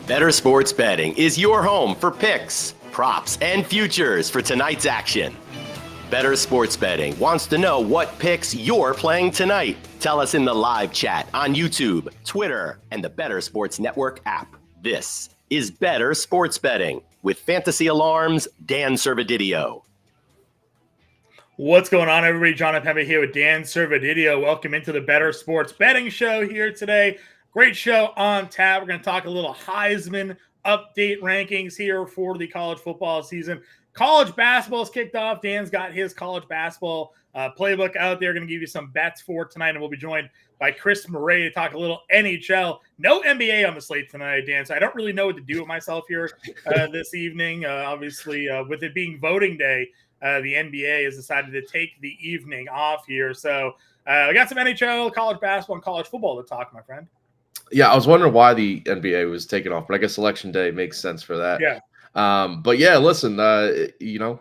Bettor Sports Betting is your home for picks, props, and futures for tonight's action. Bettor Sports Betting wants to know what picks you're playing tonight. Tell us in the live chat on YouTube, Twitter, and the Bettor Sports Network app. This is Bettor Sports Betting with Fantasy Alarm's Dan Servodidio. What's going on, everybody? Jon Impemba here with Dan Servodidio. Welcome into the Bettor Sports Betting Show here today. Great show on tap. We're going to talk a little Heisman update rankings here for the college football season. College basketball is kicked off. Dan's got his college basketball playbook out there. Going to give you some bets for tonight, and we'll be joined by Christopher Morais to talk a little NHL. No NBA on the slate tonight, Dan, so I don't really know what to do with myself here this evening. Obviously, with it being voting day, the NBA has decided to take the evening off here. So we got some NHL, college basketball, and college football to talk, my friend. Yeah, I was wondering why the NBA was taken off, but I guess Election Day makes sense for that. Yeah. But yeah, listen,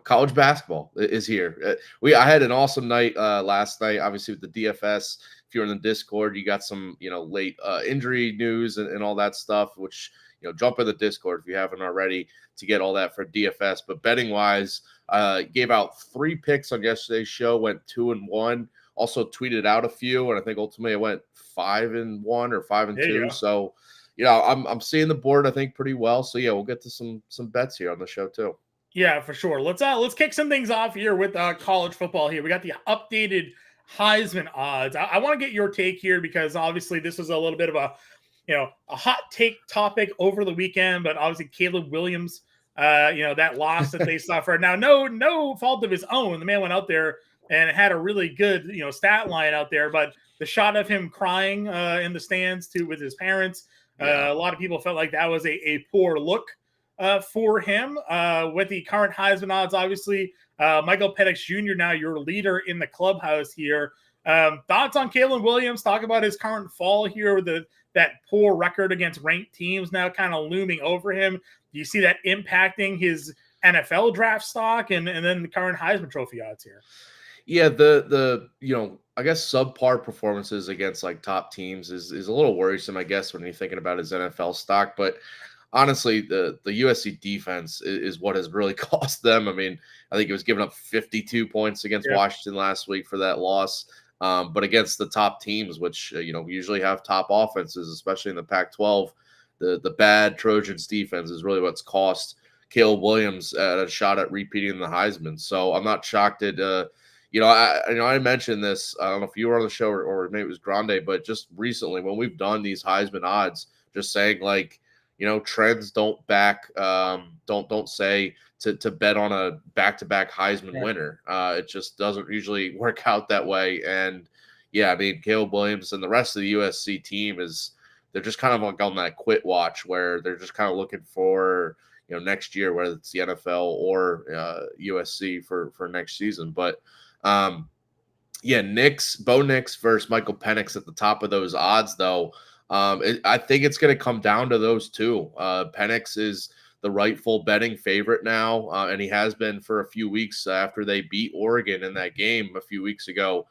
college basketball is here. I had an awesome night last night, obviously with the DFS. If you're in the Discord, you got some, late injury news and all that stuff, which, jump in the Discord if you haven't already to get all that for DFS. But betting wise, gave out 3 picks on yesterday's show, went 2-1. Also tweeted out a few, and I think ultimately I went 5-1 or 5-2. So, I'm seeing the board, I think, pretty well. So yeah, we'll get to some bets here on the show too. Yeah, for sure. Let's kick some things off here with college football. Here we got the updated Heisman odds. I want to get your take here because obviously this was a little bit of a hot take topic over the weekend. But obviously Caleb Williams, that loss that they suffered. Now, no fault of his own. The man went out there and had a really good, stat line out there. But the shot of him crying in the stands with his parents, a lot of people felt like that was a poor look for him. With the current Heisman odds, obviously, Michael Penix Jr. now your leader in the clubhouse here. Thoughts on Caleb Williams? Talk about his current fall here with that poor record against ranked teams now kind of looming over him. Do you see that impacting his NFL draft stock and then the current Heisman Trophy odds here? Yeah, the I guess subpar performances against like top teams is a little worrisome, I guess, when you're thinking about his NFL stock. But honestly, the USC defense is what has really cost them. I mean, I think it was giving up 52 points against Washington last week for that loss. But against the top teams, which usually have top offenses, especially in the Pac-12, the bad Trojans defense is really what's cost Caleb Williams a shot at repeating the Heisman. So I'm not shocked at I mentioned this. I don't know if you were on the show or maybe it was Grande, but just recently when we've done these Heisman odds, just saying like, trends don't back, don't say to bet on a back-to-back Heisman winner. It just doesn't usually work out that way. And yeah, I mean, Caleb Williams and the rest of the USC team they're just kind of like on that quit watch where they're just kind of looking for, next year, whether it's the NFL or USC for next season. But Bo Nix versus Michael Penix at the top of those odds, though. I think it's going to come down to those two. Penix is the rightful betting favorite now, and he has been for a few weeks after they beat Oregon in that game a few weeks ago.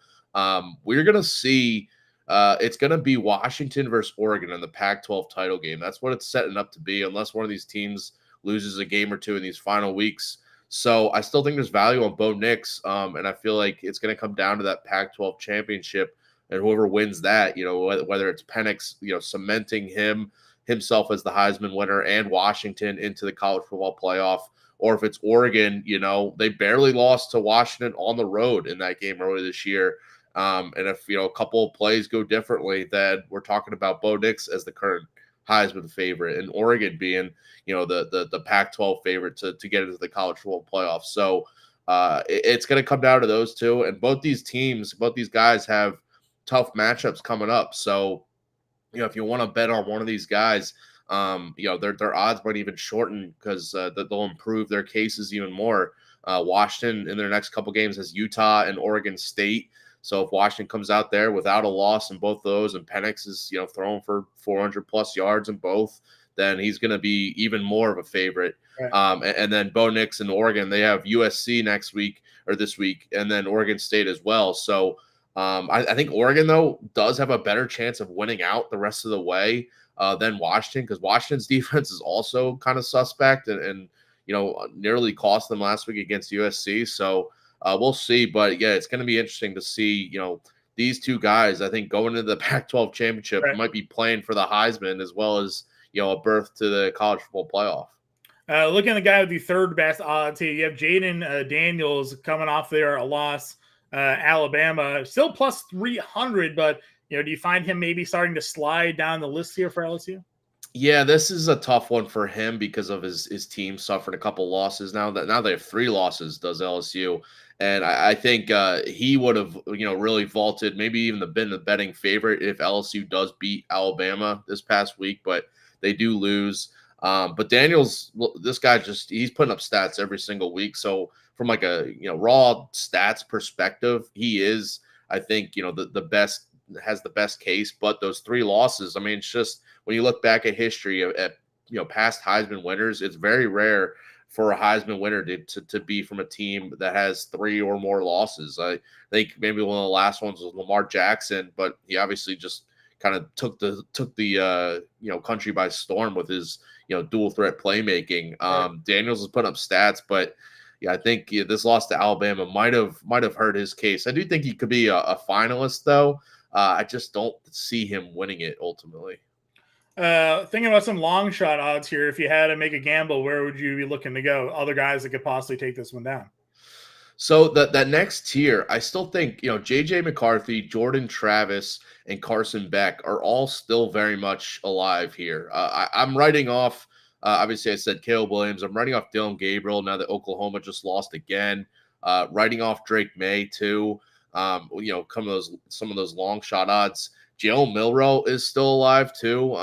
We're going to see it's going to be Washington versus Oregon in the Pac-12 title game. That's what it's setting up to be, unless one of these teams loses a game or two in these final weeks. So I still think there's value on Bo Nix, and I feel like it's going to come down to that Pac-12 championship, and whoever wins that, whether it's Penix, cementing himself as the Heisman winner and Washington into the college football playoff, or if it's Oregon, they barely lost to Washington on the road in that game earlier this year. And if, a couple of plays go differently, then we're talking about Bo Nix as the current Heisman favorite and Oregon being, the Pac-12 favorite to get into the college football playoffs. So it's going to come down to those two. And both these guys have tough matchups coming up. So, if you want to bet on one of these guys, their odds might even shorten because they'll improve their cases even more. Washington in their next couple games has Utah and Oregon State. So if Washington comes out there without a loss in both those and Penix is, throwing for 400 plus yards in both, then he's going to be even more of a favorite. Right. And then Bo Nix in Oregon, they have USC this week, and then Oregon State as well. So I think Oregon, though, does have a better chance of winning out the rest of the way. than Washington, because Washington's defense is also kind of suspect and nearly cost them last week against USC. So we'll see. But yeah, it's going to be interesting to see, these two guys, I think, going into the Pac-12 championship might be playing for the Heisman as well as, a berth to the college football playoff. Looking at the guy with the third best odds here, you have Jayden Daniels coming off there, a loss. Alabama still plus 300, but do you find him maybe starting to slide down the list here for LSU? Yeah, this is a tough one for him because of his team suffered a couple losses. Now they have 3 losses, does LSU. And I think he would have, really vaulted, maybe even been the betting favorite if LSU does beat Alabama this past week, but they do lose. But Daniels, this guy he's putting up stats every single week. So from like a, raw stats perspective, he is, I think, the best, has the best case. But those 3 losses, I mean, it's just when you look back at history at past Heisman winners, it's very rare for a Heisman winner to be from a team that has 3 or more losses. I think maybe one of the last ones was Lamar Jackson, but he obviously just kind of took the country by storm with his dual threat playmaking. Daniels has put up stats, but I think this loss to Alabama might have hurt his case. I do think he could be a finalist, though. I just don't see him winning it ultimately. Thinking about some long shot odds here, if you had to make a gamble, where would you be looking to go? Other guys that could possibly take this one down. So that next tier, I still think, J.J. McCarthy, Jordan Travis, and Carson Beck are all still very much alive here. I'm writing off, obviously I said Caleb Williams. I'm writing off Dylan Gabriel now that Oklahoma just lost again. Writing off Drake May too. Some of those long shot odds. Jalen Milroe is still alive too.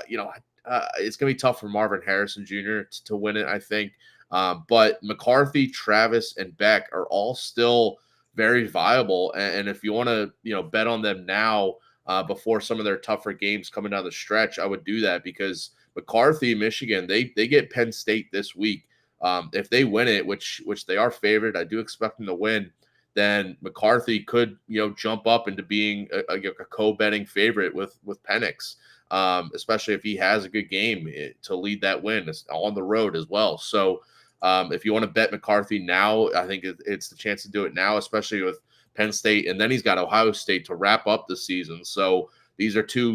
It's going to be tough for Marvin Harrison Jr. to win it, I think. But McCarthy, Travis, and Beck are all still very viable. And if you want to, bet on them now before some of their tougher games coming down the stretch, I would do that because McCarthy, Michigan, they get Penn State this week. If they win it, which they are favored, I do expect them to win. Then McCarthy could, jump up into being a co-betting favorite with Penix, especially if he has a good game to lead that win on the road as well. So if you want to bet McCarthy now, I think it's the chance to do it now, especially with Penn State. And then he's got Ohio State to wrap up the season. So these are two,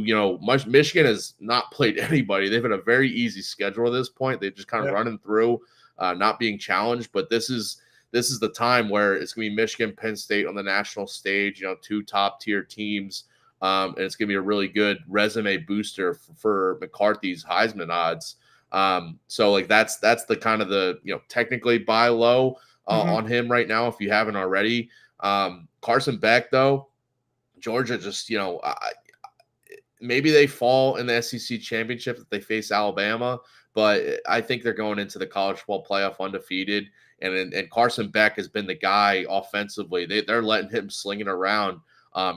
Michigan has not played anybody. They've had a very easy schedule at this point. They're just kind of running through, not being challenged. But this is the time where it's going to be Michigan, Penn State on the national stage, 2 top-tier teams, and it's going to be a really good resume booster for McCarthy's Heisman odds. So, like, that's the kind of the, technically buy low on him right now if you haven't already. Carson Beck, though, Georgia just, maybe they fall in the SEC championship if they face Alabama, but I think they're going into the college football playoff undefeated. And Carson Beck has been the guy offensively. They're letting him sling it around.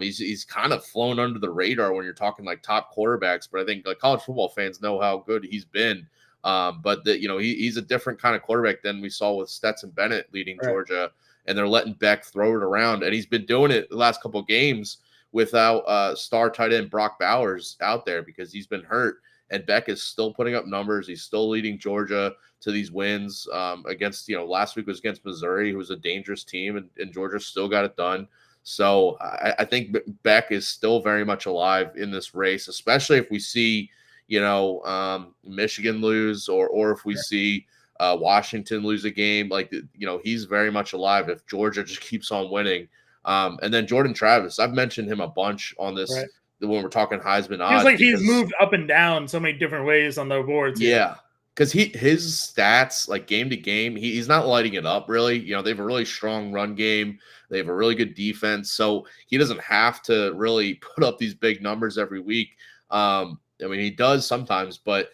He's kind of flown under the radar when you're talking like top quarterbacks, but I think like college football fans know how good he's been. But he's a different kind of quarterback than we saw with Stetson Bennett leading Georgia, and they're letting Beck throw it around, and he's been doing it the last couple of games without star tight end Brock Bowers out there because he's been hurt. And Beck is still putting up numbers. He's still leading Georgia to these wins against, last week was against Missouri, who was a dangerous team, and Georgia still got it done. So I think Beck is still very much alive in this race, especially if we see, Michigan lose or if we see Washington lose a game. Like, he's very much alive if Georgia just keeps on winning. And then Jordan Travis, I've mentioned him a bunch on this when we're talking Heisman odds. Feels like he's moved up and down so many different ways on the boards. Yeah, because his stats, like game to game, he's not lighting it up really. They have a really strong run game. They have a really good defense. So he doesn't have to really put up these big numbers every week. He does sometimes, but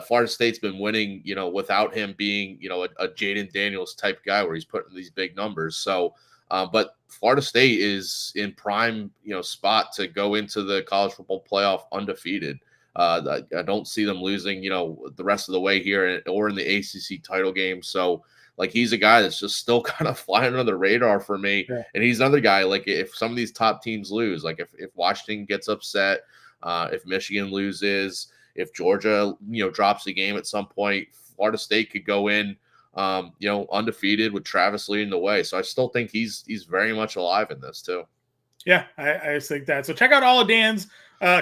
Florida State's been winning, without him being, a Jayden Daniels type guy where he's putting these big numbers. So, but Florida State is in prime, spot to go into the college football playoff undefeated. I don't see them losing, the rest of the way here or in the ACC title game. So, like, he's a guy that's just still kind of flying under the radar for me. Yeah. And he's another guy, like, if some of these top teams lose, like if Washington gets upset, if Michigan loses, if Georgia, drops the game at some point, Florida State could go in, undefeated with Travis leading the way. So I still think he's very much alive in this too. Yeah, I just think that. So check out all of Dan's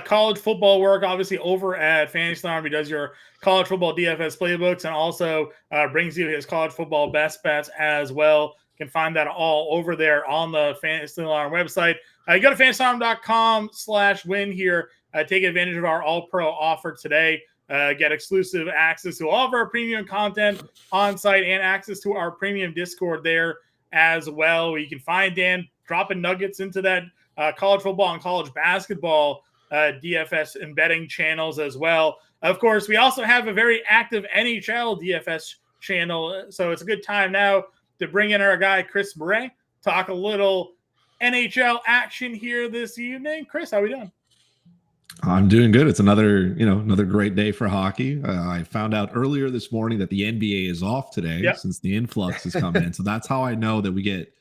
college football work, obviously over at Fantasy Alarm. He does your college football DFS playbooks and also brings you his college football best bets as well. You can find that all over there on the Fantasy Alarm website. You go to fantasyalarm.com/win here. Take advantage of our All-Pro offer today. Get exclusive access to all of our premium content on site and access to our premium Discord there as well, where you can find Dan dropping nuggets into that college football and college basketball DFS and betting channels as well. Of course, we also have a very active NHL DFS channel, so it's a good time now to bring in our guy Chris Morais, talk a little NHL action here this evening. Chris, how are we doing? I'm doing good. It's another great day for hockey. I found out earlier this morning that the NBA is off today since the influx is coming in. So that's how I know that we get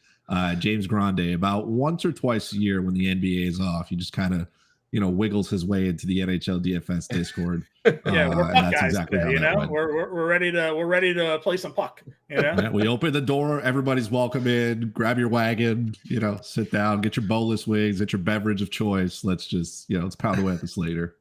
James Grande about once or twice a year when the NBA is off. He just kind of, wiggles his way into the NHL DFS Discord. Yeah, we're puck that's guys exactly today, how that went. We're ready to play some puck. We open the door, everybody's welcome in. Grab your wagon, sit down, get your bolus wings, get your beverage of choice. Let's just, let's pound away at this later.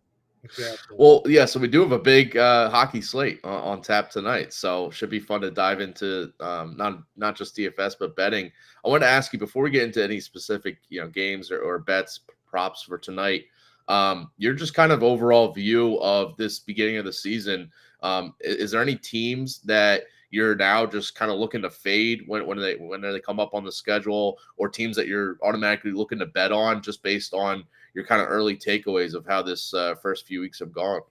Exactly. Well, yeah, so we do have a big hockey slate on tap tonight, so should be fun to dive into not just DFS but betting. I want to ask you before we get into any specific games or bets, props for tonight. Your just kind of overall view of this beginning of the season. Is there any teams that you're now just kind of looking to fade when they come up on the schedule, or teams that you're automatically looking to bet on just based on your kind of early takeaways of how this first few weeks have gone?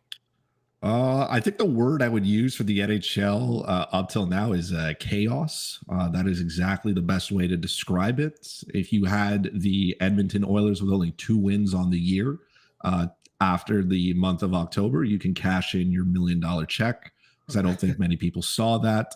I think the word I would use for the NHL up till now is chaos. That is exactly the best way to describe it. If you had the Edmonton Oilers with only 2 wins on the year, after the month of October, you can cash in your $1 million check, because I don't think many people saw that.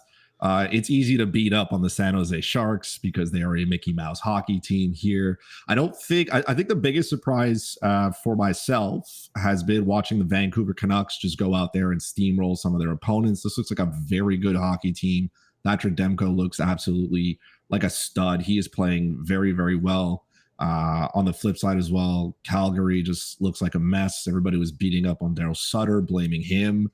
It's easy to beat up on the San Jose Sharks because they are a Mickey Mouse hockey team here. I think the biggest surprise for myself has been watching the Vancouver Canucks just go out there and steamroll some of their opponents. This looks like a very good hockey team. Thatcher Demko looks absolutely like a stud. He is playing very, very well. On the flip side as well, Calgary just looks like a mess. Everybody was beating up on Daryl Sutter, blaming him.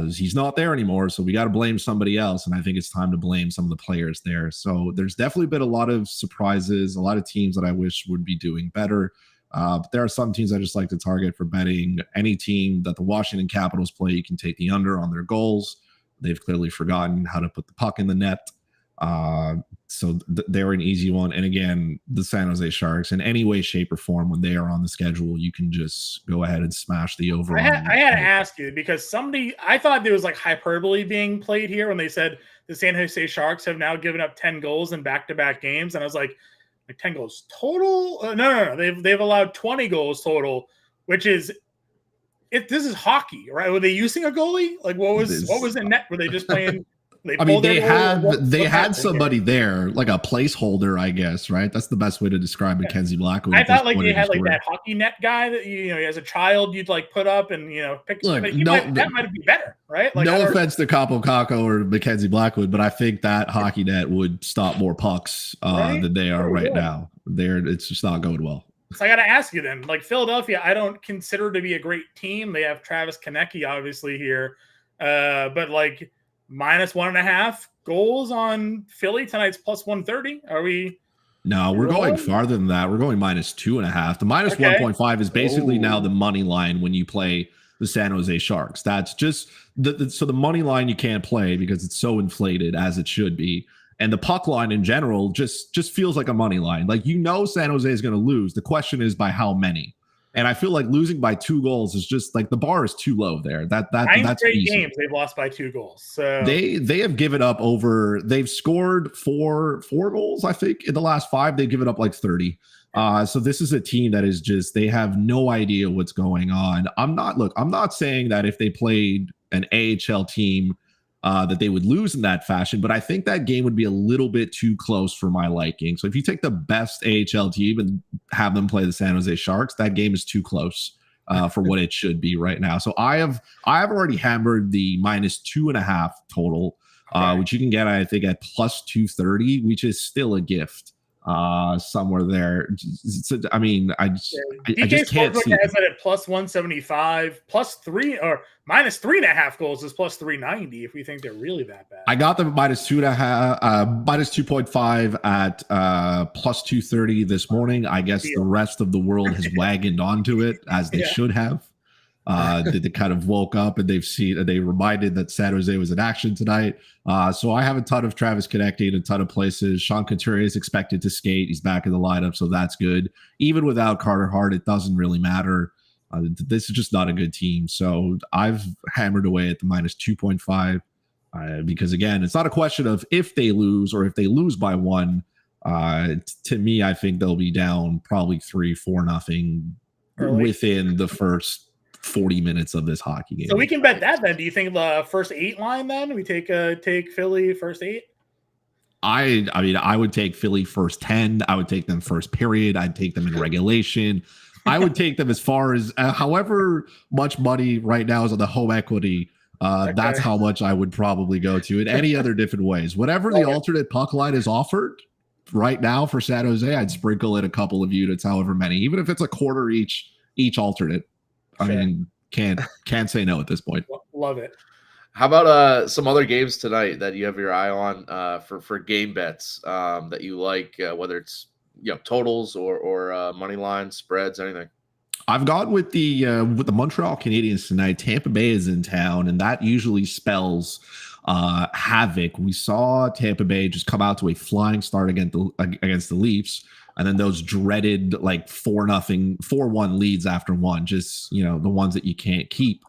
He's not there anymore, so we got to blame somebody else, and I think it's time to blame some of the players there. So there's definitely been a lot of surprises, a lot of teams that I wish would be doing better. But there are some teams I just like to target for betting. Any team that the Washington Capitals play, you can take the under on their goals. They've clearly forgotten how to put the puck in the net. So they're an easy one. And again, the San Jose Sharks, in any way, shape, or form, when they are on the schedule, you can just go ahead and smash the over. I had to ask you, because I thought there was like hyperbole being played here when they said the San Jose Sharks have now given up 10 goals in back-to-back games. And I was like 10 goals total? No. They've allowed 20 goals total, which is this is hockey, right? Were they using a goalie? Like what was in net? Were they just playing? They had somebody there, like a placeholder, I guess, right? That's the best way to describe Mackenzie Blackwood. I thought like they had like that hockey net guy that as a child you'd like put up and pick. Look, that might be better, right? Like, no offense to Capo Caco or Mackenzie Blackwood, but I think that hockey net would stop more pucks than they are right now. It's just not going well. So I got to ask you then, like Philadelphia, I don't consider to be a great team. They have Travis Konecny obviously here, but like. -1.5 goals on Philly tonight's +130. Are we? No, we're going farther than that. We're going -2.5. The -1.5 is basically now the money line when you play the San Jose Sharks. That's just so the money line you can't play because it's so inflated, as it should be. And the puck line in general just feels like a money line. Like San Jose is going to lose. The question is by how many. And I feel like losing by 2 goals is just like the bar is too low there. That's 9 straight games they've lost by 2 goals. So they have given up they've scored four goals, I think, in the last 5. They've given up like 30. So this is a team that is just, they have no idea what's going on. I'm not saying that if they played an AHL team that they would lose in that fashion, but I think that game would be a little bit too close for my liking. So if you take the best AHL team and have them play the San Jose Sharks, that game is too close for what it should be right now. So I have already hammered the -2.5 total, which you can get, I think, at +230, which is still a gift somewhere there. So, I mean, I just can't see. Has it at +175, +3 or -3.5 goals is +390. If we think they're really that bad, I got them -2.5, -2.5 at +230 this morning. I guess the rest of the world has wagoned onto it as they should have. They kind of woke up and they reminded that San Jose was in action tonight. So I have a ton of Travis Konecny in a ton of places. Sean Couturier is expected to skate. He's back in the lineup, so that's good. Even without Carter Hart, it doesn't really matter. This is just not a good team. So I've hammered away at the -2.5 because, again, it's not a question of if they lose or if they lose by one. To me, I think they'll be down probably 3-4-0 within the first 40 minutes of this hockey game. So we can bet that then. Do you think the first 8 line then? We take Philly first 8? I mean, I would take Philly first 10. I would take them first period. I'd take them in regulation. I would take them as far as however much money right now is on the home equity. That's how much I would probably go to in any other different ways. Whatever the alternate puck line is offered right now for San Jose, I'd sprinkle in a couple of units, however many, even if it's a quarter each alternate. I mean, can't say no at this point. Love it. How about some other games tonight that you have your eye on for game bets that you like, whether it's totals or money lines, spreads, anything? I've gone with the Montreal Canadiens tonight. Tampa Bay is in town, and that usually spells havoc. We saw Tampa Bay just come out to a flying start against the Leafs, and then those dreaded 4-0, 4-1 leads after one, just the ones that you can't keep.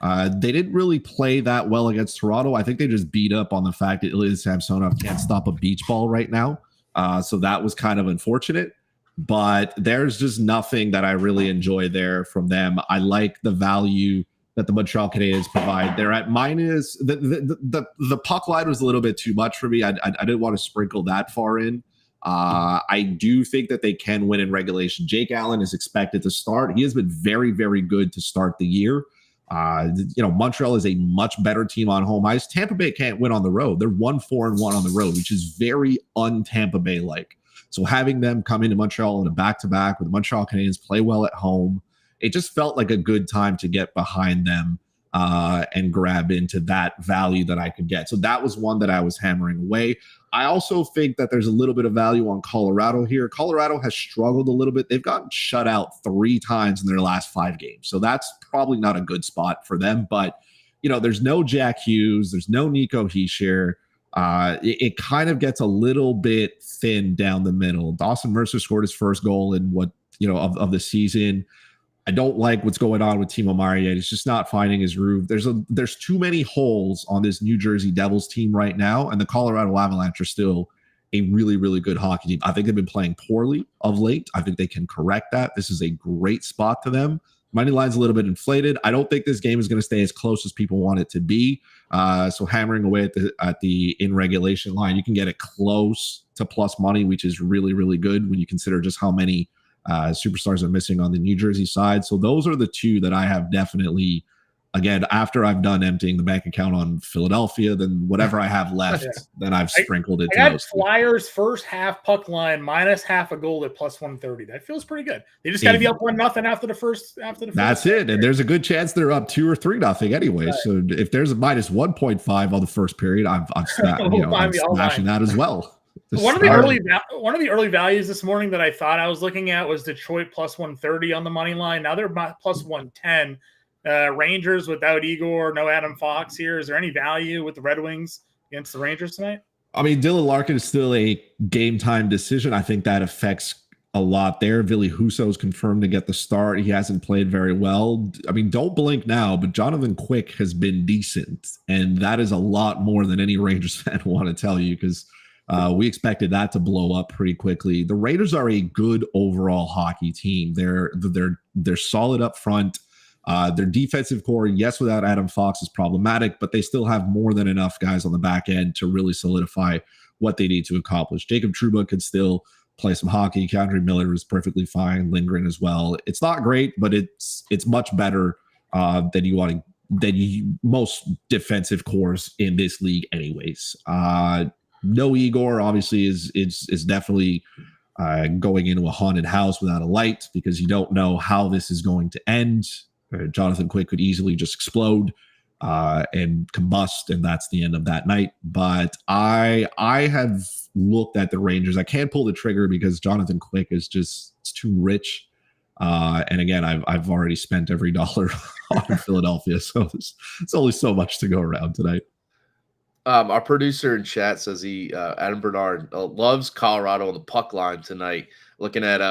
They didn't really play that well against Toronto. I think they just beat up on the fact that Ilya Samsonov can't stop a beach ball right now. So that was kind of unfortunate. But there's just nothing that I really enjoy there from them. I like the value that the Montreal Canadiens provide. They're at minus the puck line was a little bit too much for me. I didn't want to sprinkle that far in. I do think that they can win in regulation. Jake Allen is expected to start. He has been very, very good to start the year. Montreal is a much better team on home ice. Tampa Bay can't win on the road. They're 1-4-1 on the road, which is very un-Tampa Bay like. So having them come into Montreal in a back-to-back with the Montreal Canadiens play well at home, it just felt like a good time to get behind them and grab into that value that I could get. So that was one that I was hammering away. I also think that there's a little bit of value on Colorado here. Colorado has struggled a little bit. They've gotten shut out 3 times in their last 5 games. So that's probably not a good spot for them. But, there's no Jack Hughes. There's no Nico Hischier. It kind of gets a little bit thin down the middle. Dawson Mercer scored his first goal in of the season. I don't like what's going on with Timo Meier yet. He's just not finding his groove. There's too many holes on this New Jersey Devils team right now, and the Colorado Avalanche are still a really, really good hockey team. I think they've been playing poorly of late. I think they can correct that. This is a great spot to them. Money line's a little bit inflated. I don't think this game is going to stay as close as people want it to be. So hammering away at the in regulation line, you can get it close to plus money, which is really, really good when you consider just how many superstars are missing on the New Jersey side. So those are the two that I have definitely, again, after I've done emptying the bank account on Philadelphia, then whatever I have left, then I've sprinkled it. I got Flyers first half puck line minus half a goal at +130. That feels pretty good. They just got to be up 1-0 after the first. That's it. And there's a good chance they're up 2 or 3-0 anyway. Right. So if there's a minus 1.5 on the first period, I'm smashing that as well. One of the early values this morning that I thought I was looking at was Detroit +130 on the money line. Now they're +110. Rangers without Igor, no Adam Fox here. Is there any value with the Red Wings against the Rangers tonight? I mean, Dylan Larkin is still a game time decision. I think that affects a lot there. Ville Husso is confirmed to get the start. He hasn't played very well. I mean, don't blink now, but Jonathan Quick has been decent, and that is a lot more than any Rangers fan want to tell you because we expected that to blow up pretty quickly. The Raiders are a good overall hockey team. They're solid up front. Their defensive core, yes, without Adam Fox is problematic, but they still have more than enough guys on the back end to really solidify what they need to accomplish. Jacob Trouba could still play some hockey. Keandre Miller is perfectly fine. Lindgren as well. It's not great, but it's much better than most defensive cores in this league, anyways. No Igor obviously is definitely going into a haunted house without a light because you don't know how this is going to end. Jonathan Quick could easily just explode and combust, and that's the end of that night. But I have looked at the Rangers. I can't pull the trigger because Jonathan Quick is just it's too rich. And again, I've already spent every dollar on Philadelphia, so it's only so much to go around tonight. Our producer in chat says Adam Bernard loves Colorado on the puck line tonight. Looking at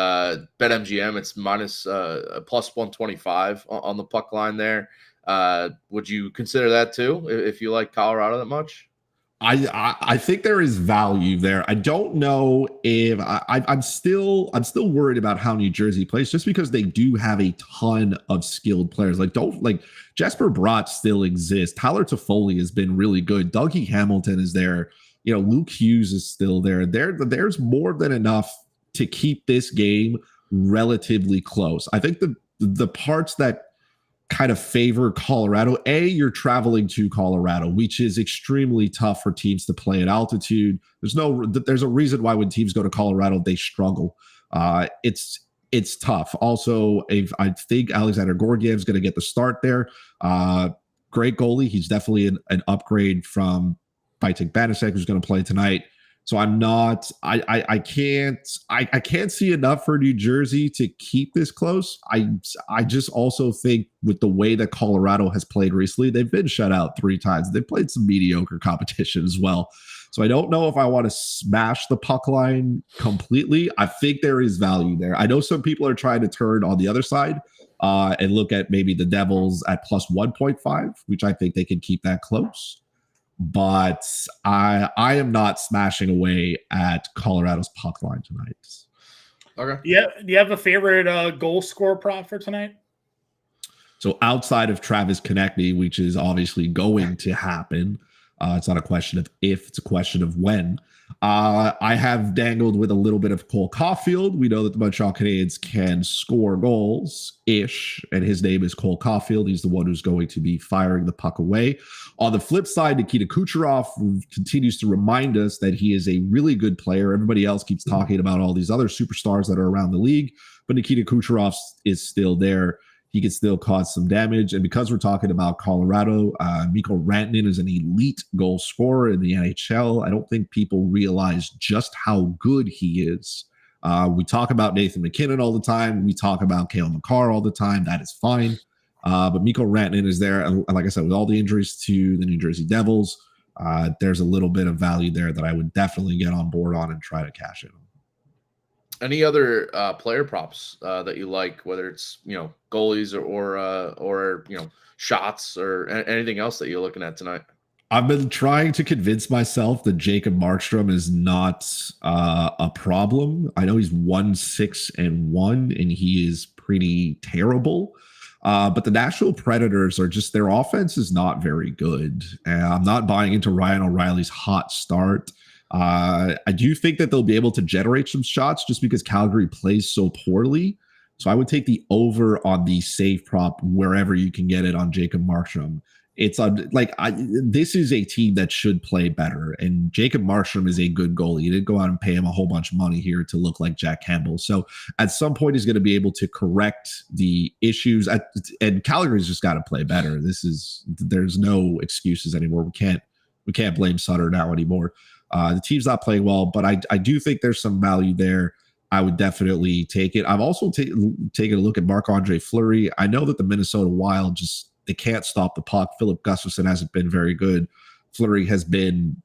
BetMGM, it's minus plus 125 on the puck line there. Would you consider that too if you like Colorado that much? I think there is value there. I don't know if I'm still worried about how New Jersey plays, just because they do have a ton of skilled players. Like Jesper Bratt still exists. Tyler Toffoli has been really good. Dougie Hamilton is there. Luke Hughes is still there. There's more than enough to keep this game relatively close. I think the parts that kind of favor Colorado, you're traveling to Colorado, which is extremely tough for teams to play at altitude. There's a reason why when teams go to Colorado, they struggle. It's tough. Also, I think Alexander Gorgiev's going to get the start there. Great goalie. He's definitely an upgrade from Vitek Banasek, who's going to play tonight. So I can't see enough for New Jersey to keep this close. I just also think with the way that Colorado has played recently, they've been shut out 3 times. They've played some mediocre competition as well. So I don't know if I want to smash the puck line completely. I think there is value there. I know some people are trying to turn on the other side and look at maybe the Devils at plus 1.5, which I think they can keep that close. But I am not smashing away at Colorado's puck line tonight. Okay. Yeah. Do you have a favorite goal scorer prop for tonight? So outside of Travis Konechny, which is obviously going to happen, it's not a question of if, it's a question of when. I have dangled with a little bit of Cole Caulfield. We know that the Montreal Canadiens can score goals-ish, and his name is Cole Caulfield. He's the one who's going to be firing the puck away. On the flip side, Nikita Kucherov continues to remind us that he is a really good player. Everybody else keeps talking about all these other superstars that are around the league, but Nikita Kucherov is still there. He can still cause some damage. And because we're talking about Colorado, Mikko Rantanen is an elite goal scorer in the NHL. I don't think people realize just how good he is. We talk about Nathan McKinnon all the time. We talk about Cale Makar all the time. That is fine. But Mikko Rantanen is there. And like I said, with all the injuries to the New Jersey Devils, there's a little bit of value there that I would definitely get on board on and try to cash in on. Any other player props that you like, whether it's goalies or shots or anything else that you're looking at tonight? I've been trying to convince myself that Jacob Markstrom is not a problem. I know he's 1-6-1 and he is pretty terrible. But the Nashville Predators are just, their offense is not very good. I'm not buying into Ryan O'Reilly's hot start. I do think that they'll be able to generate some shots just because Calgary plays so poorly. So I would take the over on the save prop wherever you can get it on Jacob Markstrom. It's this is a team that should play better, and Jacob Markstrom is a good goalie. You didn't go out and pay him a whole bunch of money here to look like Jack Campbell. So at some point, he's going to be able to correct the issues. And Calgary's just got to play better. There's no excuses anymore. We can't blame Sutter now anymore. The team's not playing well, but I do think there's some value there. I would definitely take it. I've also taken a look at Marc-Andre Fleury. I know that the Minnesota Wild they can't stop the puck. Philip Gustafsson hasn't been very good. Fleury has been,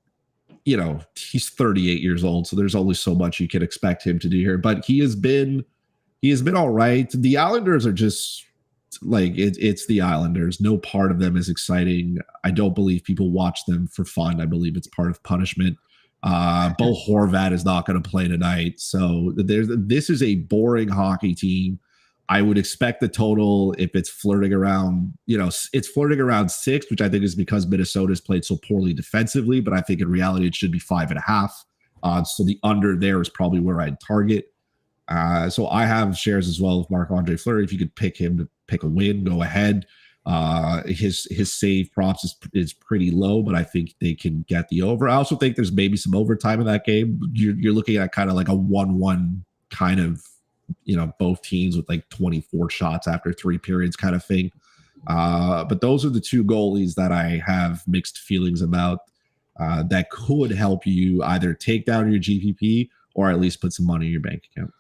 he's 38 years old, so there's only so much you can expect him to do here. But he has been all right. The Islanders are just it's the Islanders. No part of them is exciting. I don't believe people watch them for fun. I believe it's part of punishment. Bo Horvat is not going to play tonight. So this is a boring hockey team. I would expect the total, if it's flirting around, it's flirting around 6, which I think is because Minnesota's played so poorly defensively. But I think in reality, it should be 5.5. So the under there is probably where I'd target. So I have shares as well of Marc-Andre Fleury. If you could pick him to pick a win, go ahead. His save props is pretty low, but I think they can get the over. I also think there's maybe some overtime in that game. You're looking at kind of like a 1-1 kind of, both teams with like 24 shots after 3 periods kind of thing. But those are the 2 goalies that I have mixed feelings about that could help you either take down your GPP or at least put some money in your bank account.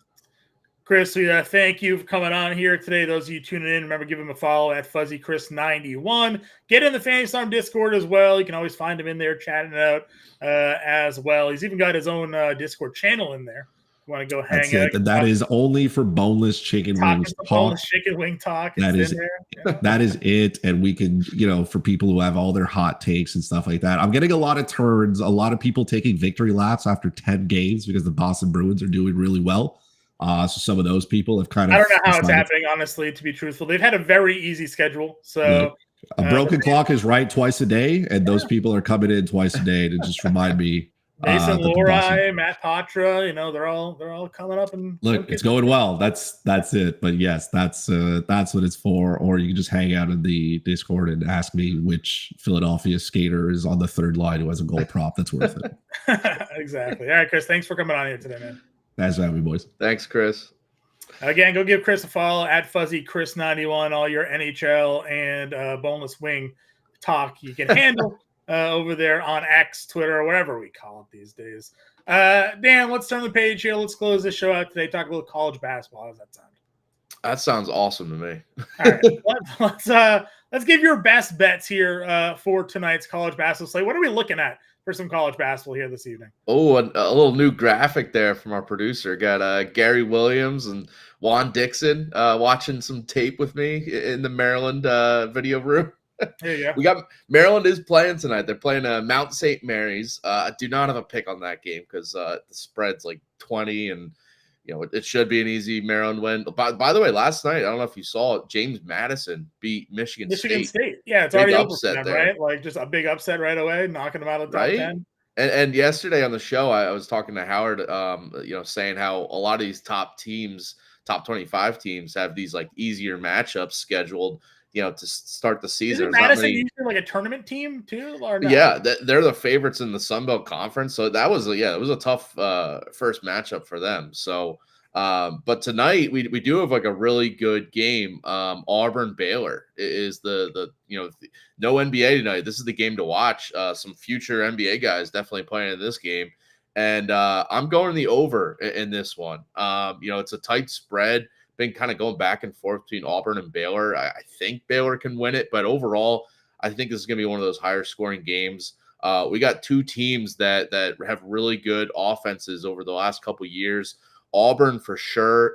Chris, thank you for coming on here today. Those of you tuning in, remember, give him a follow at FuzzyChris91. Get in the Fantasy Farm Discord as well. You can always find him in there chatting it out as well. He's even got his own Discord channel in there. You want to go hang out. That is only for boneless chicken wings talk. Boneless chicken wing talk. That is that is it. And we can, for people who have all their hot takes and stuff like that. I'm getting a lot of turns, a lot of people taking victory laps after 10 games because the Boston Bruins are doing really well. So some of those people have kind of. I don't know how it's happening, honestly, to be truthful. They've had a very easy schedule. So a broken clock is right twice a day, and those people are coming in twice a day to just remind me. Mason Lohrei, Matt Patra, they're all coming up and look, it's going well. That's it. But yes, that's what it's for. Or you can just hang out in the Discord and ask me which Philadelphia skater is on the third line who has a goal prop that's worth it. Exactly. All right, Chris, thanks for coming on here today, man. Thanks for having me, boys. Thanks, Chris. Again, go give Chris a follow at FuzzyChris91. All your NHL and boneless wing talk you can handle over there on X, Twitter, or whatever we call it these days. Dan, let's turn the page here. Let's close this show out today. Talk a little college basketball. How does that sound? That sounds awesome to me. All right, let's give your best bets here for tonight's college basketball slate. What are we looking at for some college basketball here this evening? Oh, a little new graphic there from our producer. Got Gary Williams and Juan Dixon watching some tape with me in the Maryland video room. There you go. We got Maryland is playing tonight. They're playing Mount St. Mary's. I do not have a pick on that game because the spread's like 20, and it should be an easy Maryland win. By the way, last night, I don't know if you saw it, James Madison beat Michigan State. Yeah, it's big already over for them, right? Like just a big upset right away, knocking them out of the top 10. And yesterday on the show, I was talking to Howard, saying how a lot of these top teams, top 25 teams, have these like easier matchups scheduled, to start the season. Isn't Madison usually like a tournament team too? Or no? Yeah, they're the favorites in the Sun Belt Conference. So that was it was a tough first matchup for them. So, but tonight we do have like a really good game. Auburn Baylor is the no NBA tonight. This is the game to watch. Some future NBA guys definitely playing in this game, and I'm going the over in this one. It's a tight spread. Been kind of going back and forth between Auburn and Baylor. I think Baylor can win it, but overall, I think this is going to be one of those higher scoring games. We got 2 teams that have really good offenses over the last couple years. Auburn for sure,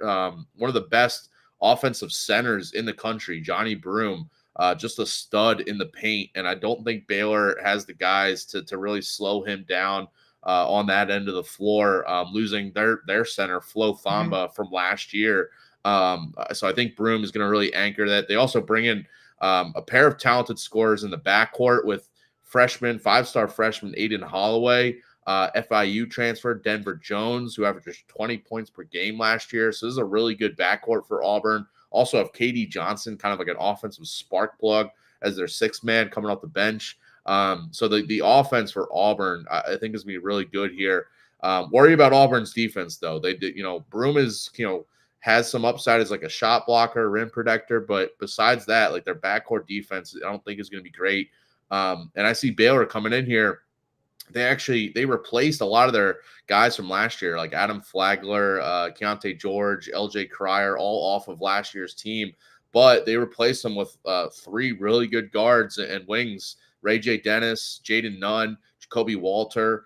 one of the best offensive centers in the country, Johnny Broome, just a stud in the paint, and I don't think Baylor has the guys to really slow him down on that end of the floor, losing their center, Flo Thamba, from last year. So I think Broome is going to really anchor that. They also bring in a pair of talented scorers in the backcourt with 5-star freshman Aiden Holloway, FIU transfer Denver Jones, who averaged 20 points per game last year. So this is a really good backcourt for Auburn. Also have KD Johnson, kind of like an offensive spark plug as their 6th man coming off the bench. So the offense for Auburn, I think, is going to be really good here. Worry about Auburn's defense, though. They did, Broome is, has some upside as like a shot blocker, rim protector, but besides that, like their backcourt defense, I don't think is going to be great. And I see Baylor coming in here. They replaced a lot of their guys from last year, like Adam Flagler, Keontae George, LJ Cryer, all off of last year's team, but they replaced them with 3 really good guards and wings: Ray J. Dennis, Jayden Nunn, Jacoby Walter.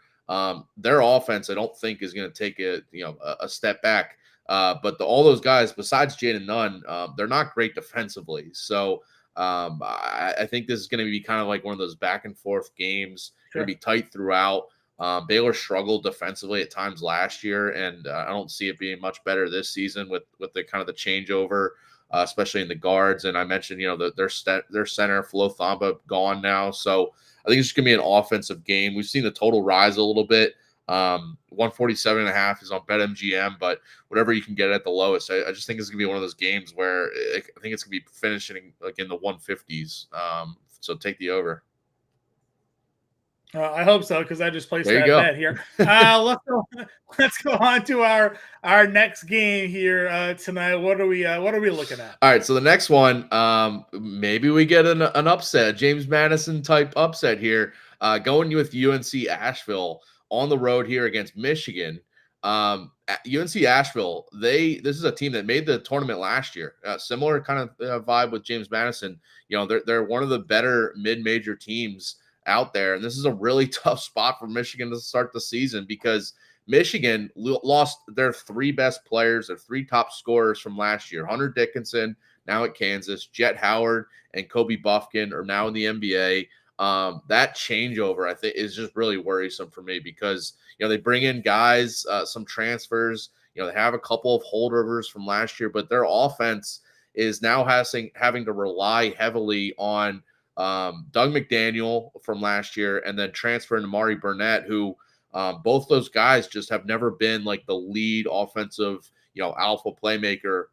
Their offense, I don't think, is going to take a step back. But all those guys, besides Jayden Nunn, they're not great defensively. So I think this is going to be kind of like one of those back and forth games. Sure. Going to be tight throughout. Baylor struggled defensively at times last year, and I don't see it being much better this season with the kind of the changeover, especially in the guards. And I mentioned, their center, Flo Thamba, gone now. So I think it's going to be an offensive game. We've seen the total rise a little bit. 147.5 is on BetMGM, but whatever you can get at the lowest, I just think it's gonna be one of those games where I think it's gonna be finishing like in the 150s. So take the over. I hope so, because I just placed There you that go. bet here. Let's go on to our next game here tonight. What are we looking at? All right, so the next one, maybe we get an upset, James Madison type upset here. Going with UNC Asheville on the road here against Michigan. UNC Asheville, this is a team that made the tournament last year. Similar kind of vibe with James Madison. You know, they're one of the better mid-major teams out there, and this is a really tough spot for Michigan to start the season because Michigan lost their three best players, their three top scorers from last year. Hunter Dickinson, now at Kansas, Jet Howard, and Kobe Buffkin are now in the NBA. That changeover, I think, is just really worrisome for me because, you know, they bring in guys, some transfers, you know, they have a couple of holdovers from last year, but their offense is now having to rely heavily on Doug McDaniel from last year and then transferring to Mari Burnett, who both those guys just have never been like the lead offensive, you know, alpha playmaker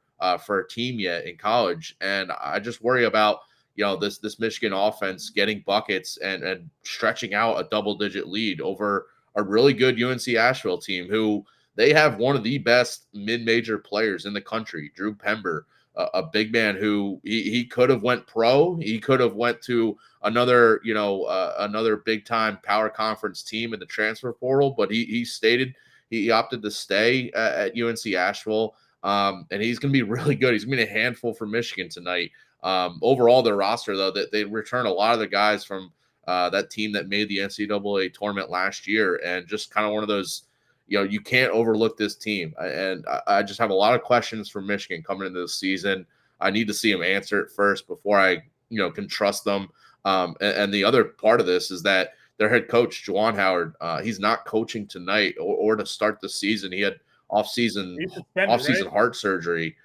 for a team yet in college. And I just worry about, you know, this Michigan offense getting buckets and stretching out a double-digit lead over a really good UNC Asheville team who they have one of the best mid-major players in the country, Drew Pember, a big man who he could have went pro. He could have went to another, you know, another big-time power conference team in the transfer portal, but he stated he opted to stay at UNC Asheville, and he's going to be really good. He's going to be a handful for Michigan tonight. Overall, their roster, though, that they return a lot of the guys from that team that made the NCAA tournament last year, and just kind of one of those, you know, you can't overlook this team. And I just have a lot of questions for Michigan coming into the season. I need to see them answer it first before I, you know, can trust them. And the other part of this is that their head coach, Juwan Howard, he's not coaching tonight or to start the season. He had off-season right? Heart surgery.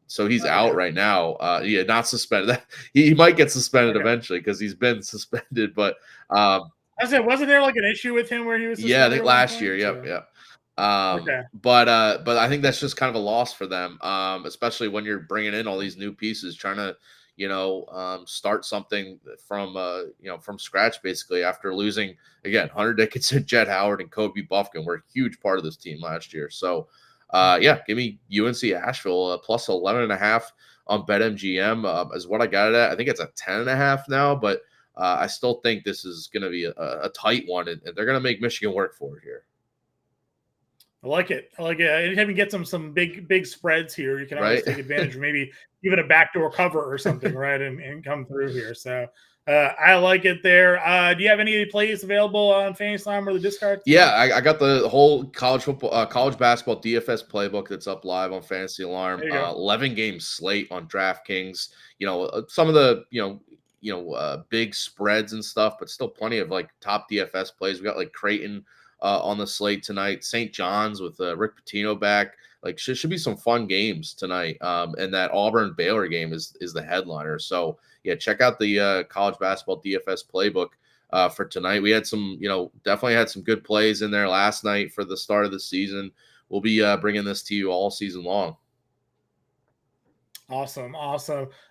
So he's out right now. Not suspended. He might get suspended eventually because he's been suspended. But I said, wasn't there like an issue with him where he was? Yeah, I think last year. Yep. But I think that's just kind of a loss for them, especially when you're bringing in all these new pieces, trying to, you know, start something from you know, from scratch basically after losing again. Hunter Dickinson, Jet Howard, and Kobe Buffkin were a huge part of this team last year. So. Give me UNC Asheville plus 11.5 on BetMGM is what I got it at. I think it's a 10.5 now, but I still think this is going to be a tight one, and they're going to make Michigan work for it here. I like it. Anytime you get some big spreads here, you can always take advantage of maybe even a backdoor cover or something, right, and come through here. So I like it there. Do you have any plays available on Fantasy Slam or the discard? Yeah, I got the whole college basketball DFS playbook that's up live on Fantasy Alarm. 11-game slate on DraftKings. You know, some of the big spreads and stuff, but still plenty of like top DFS plays. We got like Creighton on the slate tonight. St. John's with Rick Pitino back. Like should be some fun games tonight. And that Auburn Baylor game is the headliner. So yeah, check out the college basketball DFS playbook for tonight. We had some, definitely had some good plays in there last night for the start of the season. We'll be bringing this to you all season long. Awesome. All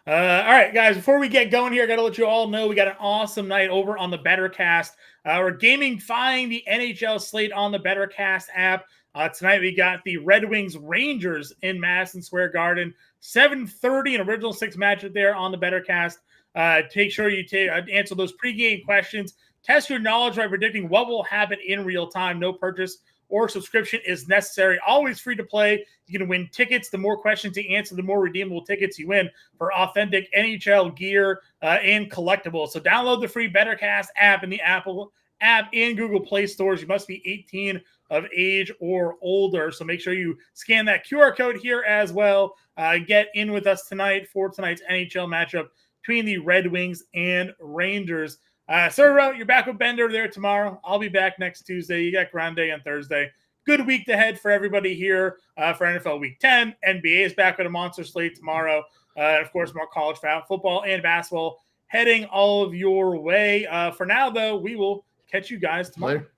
right, guys, before we get going here, I got to let you all know we got an awesome night over on the Bettorcast. We're gamifying the NHL slate on the Bettorcast app. Tonight we got the Red Wings Rangers in Madison Square Garden, 7:30, an original six matchup there on the Bettorcast. Take sure you answer those pregame questions. Test your knowledge by predicting what will happen in real time. No purchase or subscription is necessary. Always free to play. You can win tickets. The more questions you answer, the more redeemable tickets you win for authentic NHL gear and collectibles. So download the free Bettorcast app in the Apple app and Google Play stores. You must be 18 of age or older. So make sure you scan that QR code here as well. Get in with us tonight for tonight's NHL matchup between the Red Wings and Rangers. Servo, you're back with Bender there tomorrow. I'll be back next Tuesday. You got Grande on Thursday. Good week ahead for everybody here for NFL Week 10. NBA is back with a monster slate tomorrow. And, of course, more college football and basketball heading all of your way. For now, though, we will catch you guys tomorrow. Later.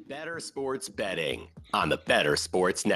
Bettor Sports Betting on the Bettor Sports Network.